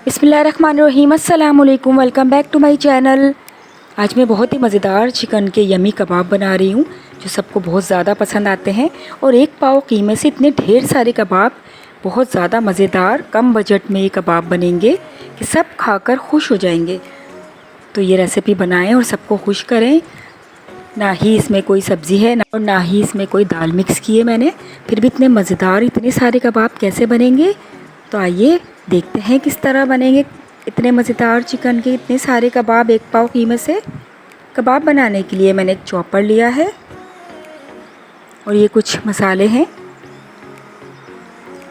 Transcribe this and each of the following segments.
बिस्मिल्लाहिर्रहमानिर्रहीम, अस्सलाम वालेकुम, welcome back to my channel. आज मैं बहुत ही मज़ेदार चिकन के यमी कबाब बना रही हूँ जो सबको बहुत ज़्यादा पसंद आते हैं। और एक पाव कीमे से इतने ढेर सारे कबाब, बहुत ज़्यादा मज़ेदार, कम बजट में ये कबाब बनेंगे कि सब खाकर खुश हो जाएंगे। तो ये रेसिपी बनाएं और सबको खुश करें। ना ही इसमें कोई सब्ज़ी है और ना ही इसमें कोई दाल मिक्स की है मैंने, फिर भी इतने मज़ेदार, इतने सारे कबाब कैसे बनेंगे। तो आइए देखते हैं किस तरह बनेंगे इतने मज़ेदार चिकन के इतने सारे कबाब एक पाव कीमे से। कबाब बनाने के लिए मैंने एक चॉपर लिया है और ये कुछ मसाले हैं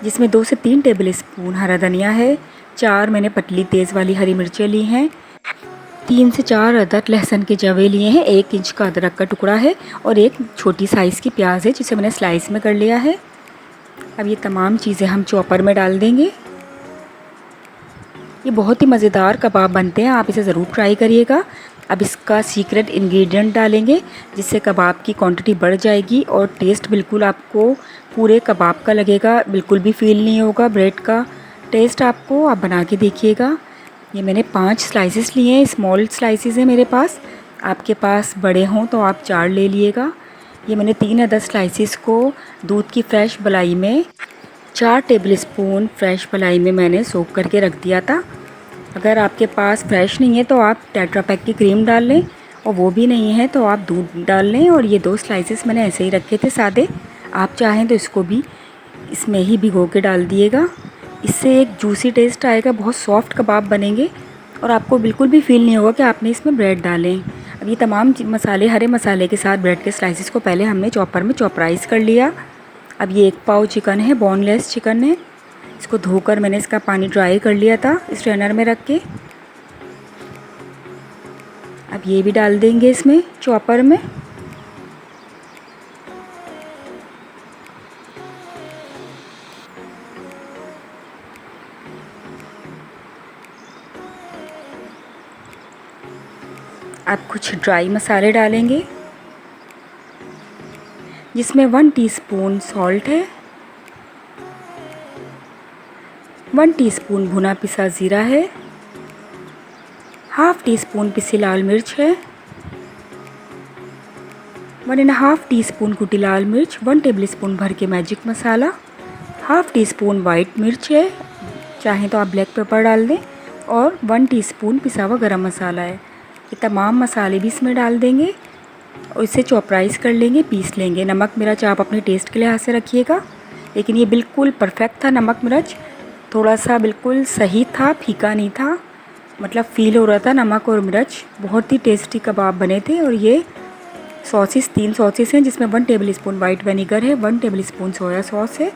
जिसमें 2 से 3 टेबल स्पून हरा धनिया है, 4 मैंने पतली तेज़ वाली हरी मिर्चें ली हैं, 3 से 4 अदरक लहसुन के जवे लिए हैं, 1 इंच का अदरक का टुकड़ा है और एक छोटी साइज़ की प्याज है जिसे मैंने स्लाइस में कर लिया है। अब ये तमाम चीज़ें हम चॉपर में डाल देंगे। ये बहुत ही मज़ेदार कबाब बनते हैं, आप इसे ज़रूर ट्राई करिएगा। अब इसका सीक्रेट इंग्रेडिएंट डालेंगे जिससे कबाब की क्वांटिटी बढ़ जाएगी और टेस्ट बिल्कुल आपको पूरे कबाब का लगेगा, बिल्कुल भी फील नहीं होगा ब्रेड का टेस्ट आपको। आप बना के देखिएगा। ये मैंने 5 स्लाइसेस लिए हैं, स्मॉल स्लाइसेस हैं मेरे पास, आपके पास बड़े हों तो आप 4 ले लिएगा। ये मैंने 3 अदर स्लाइसेस को दूध की फ्रेश मलाई में 4 टेबल स्पून फ्रेश मलाई में मैंने सोक करके रख दिया था। अगर आपके पास फ्रेश नहीं है तो आप टेट्रा पैक की क्रीम डाल लें, और वो भी नहीं है तो आप दूध डाल लें। और ये 2 स्लाइसेस मैंने ऐसे ही रखे थे सादे, आप चाहें तो इसको भी इसमें ही भिगो के डाल दिएगा। इससे एक जूसी टेस्ट आएगा, बहुत सॉफ्ट कबाब बनेंगे और आपको बिल्कुल भी फील नहीं होगा कि आपने इसमें ब्रेड डालें। अब ये तमाम मसाले, हरे मसाले के साथ ब्रेड के स्लाइसेस को पहले हमने चॉपर में चॉपराइज़ कर लिया। अब ये 1 पाव चिकन है, बोनलेस चिकन है, इसको धोकर मैंने इसका पानी ड्राई कर लिया था स्ट्रेनर में रख के। अब ये भी डाल देंगे इसमें चॉपर में। अब कुछ ड्राई मसाले डालेंगे जिसमें 1 टीस्पून सॉल्ट है, 1 टीस्पून भुना पिसा ज़ीरा है, हाफ़ टीस्पून पिसी लाल मिर्च है, 1.5 टीस्पून कुटी लाल मिर्च, 1 टेबलस्पून भर के मैजिक मसाला, हाफ़ टीस्पून वाइट मिर्च है, चाहें तो आप ब्लैक पेपर डाल दें, और 1 टीस्पून पिसा हुआ गरम मसाला है। ये तमाम मसाले भी इसमें डाल देंगे और इसे चॉपराइज़ कर लेंगे, पीस लेंगे। नमक मिर्च आप अपने टेस्ट के लिहाज से रखिएगा, लेकिन ये बिल्कुल परफेक्ट था। नमक मिर्च थोड़ा सा बिल्कुल सही था, फीका नहीं था, मतलब फ़ील हो रहा था नमक और मिर्च। बहुत ही टेस्टी कबाब बने थे। और ये सॉसेस 3 सॉसेस हैं जिसमें 1 टेबलस्पून वाइट विनेगर है, 1 टेबलस्पून सोया सॉस है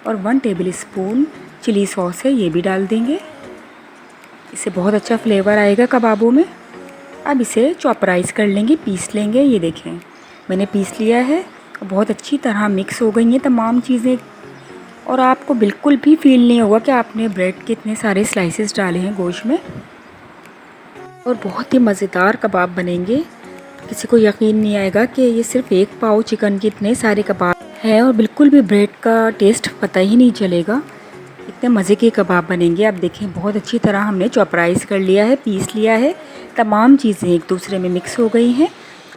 और 1 टेबलस्पून चिली सॉस है, ये भी डाल देंगे। इससे बहुत अच्छा फ्लेवर आएगा कबाबों में। अब इसे चॉपराइज़ कर लेंगे, पीस लेंगे। ये देखें मैंने पीस लिया है, बहुत अच्छी तरह मिक्स हो गई हैं तमाम चीज़ें और आपको बिल्कुल भी फील नहीं होगा कि आपने ब्रेड के इतने सारे स्लाइसेस डाले हैं गोश्त में। और बहुत ही मज़ेदार कबाब बनेंगे, किसी को यकीन नहीं आएगा कि ये सिर्फ 1 पाव चिकन के इतने सारे कबाब हैं और बिल्कुल भी ब्रेड का टेस्ट पता ही नहीं चलेगा। इतने मज़े के कबाब बनेंगे। आप देखें बहुत अच्छी तरह हमने चॉपराइज़ कर लिया है, पीस लिया है, तमाम चीज़ें एक दूसरे में मिक्स हो गई हैं।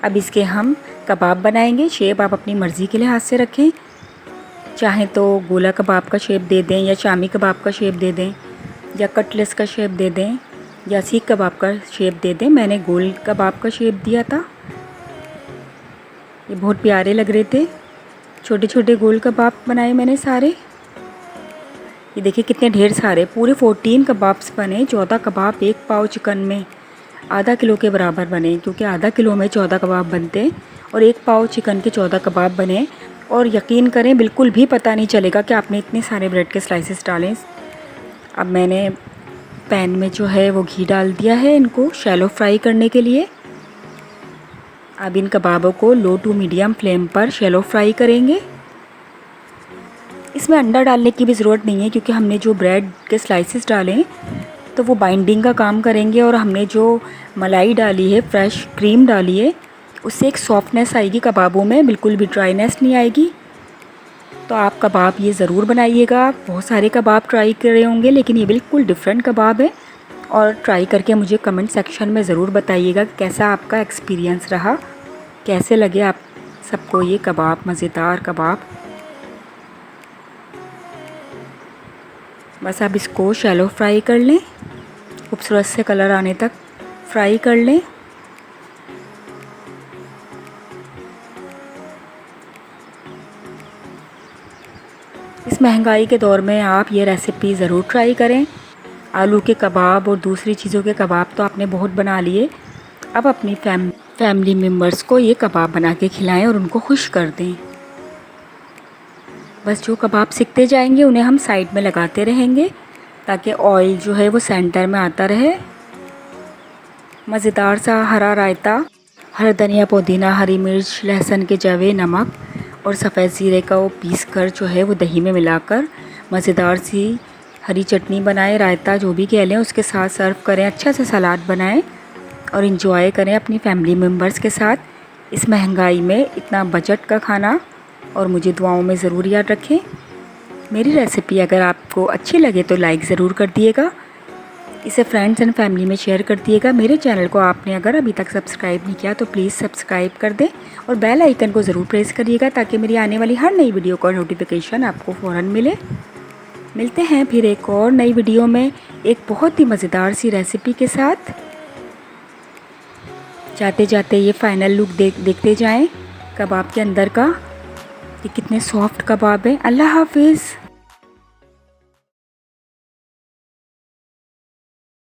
अब इसके हम कबाब बनाएंगे। शेप आप अपनी मर्ज़ी के लिहाज से रखें, चाहें तो गोला कबाब का शेप दे दें या शामी कबाब का शेप दे दें या कटलेस का शेप दे दें या सीख कबाब का शेप दे दें। मैंने गोल कबाब का शेप दिया था, ये बहुत प्यारे लग रहे थे। छोटे छोटे गोल कबाब बनाए मैंने सारे। ये देखिए कितने ढेर सारे, पूरे 14 कबाब्स बने। 14 कबाब 1 पाव चिकन में आधा किलो के बराबर बने, क्योंकि आधा किलो में 14 कबाब बनते हैं और 1 पाव चिकन के 14 कबाब बने। और यकीन करें बिल्कुल भी पता नहीं चलेगा कि आपने इतने सारे ब्रेड के स्लाइसेस डालें। अब मैंने पैन में जो है वो घी डाल दिया है इनको शैलो फ्राई करने के लिए। अब इन कबाबों को लो टू मीडियम फ्लेम पर शैलो फ्राई करेंगे। इसमें अंडा डालने की भी ज़रूरत नहीं है, क्योंकि हमने जो ब्रेड के स्लाइसेस डाले हैं तो वो बाइंडिंग का काम करेंगे और हमने जो मलाई डाली है, फ्रेश क्रीम डाली है, उससे एक सॉफ्टनेस आएगी कबाबों में, बिल्कुल भी ड्राइनेस नहीं आएगी। तो आप कबाब ये ज़रूर बनाइएगा। बहुत सारे कबाब ट्राई कर रहे होंगे लेकिन ये बिल्कुल डिफरेंट कबाब है। और ट्राई करके मुझे कमेंट सेक्शन में ज़रूर बताइएगा कैसा आपका एक्सपीरियंस रहा, कैसे लगे आप सबको ये कबाब, मज़ेदार कबाब। बस आप इसको शैलो फ्राई कर लें, खूबसूरत से कलर आने तक फ्राई कर लें। इस महंगाई के दौर में आप ये रेसिपी ज़रूर ट्राई करें। आलू के कबाब और दूसरी चीज़ों के कबाब तो आपने बहुत बना लिए, अब अपनी फैमिली मेम्बर्स को ये कबाब बना के खिलाएं और उनको खुश कर दें। बस जो कबाब सिकते जाएंगे उन्हें हम साइड में लगाते रहेंगे ताकि ऑयल जो है वो सेंटर में आता रहे। मज़ेदार सा हरा रायता, हरा धनिया, पुदीना, हरी मिर्च, लहसुन के जवे, नमक और सफ़ेद ज़ीरे का वो पीस कर जो है वो दही में मिलाकर मज़ेदार सी हरी चटनी बनाएं, रायता जो भी कह लें, उसके साथ सर्व करें। अच्छा सा सलाद बनाएं और इंजॉय करें अपनी फैमिली मेम्बर्स के साथ इस महंगाई में इतना बजट का खाना। और मुझे दुआओं में ज़रूर याद रखें। मेरी रेसिपी अगर आपको अच्छी लगे तो लाइक ज़रूर कर दिएगा, इसे फ्रेंड्स एंड फैमिली में शेयर कर दिएगा। मेरे चैनल को आपने अगर अभी तक सब्सक्राइब नहीं किया तो प्लीज़ सब्सक्राइब कर दें और बेल आइकन को ज़रूर प्रेस करिएगा ताकि मेरी आने वाली हर नई वीडियो का नोटिफिकेशन आपको फ़ौरन मिले। मिलते हैं फिर एक और नई वीडियो में एक बहुत ही मज़ेदार सी रेसिपी के साथ। जाते जाते ये फाइनल लुक देखते जाएं कबाब के अंदर का, ये कितने सॉफ्ट कबाब हैं। अल्लाह हाफिज़।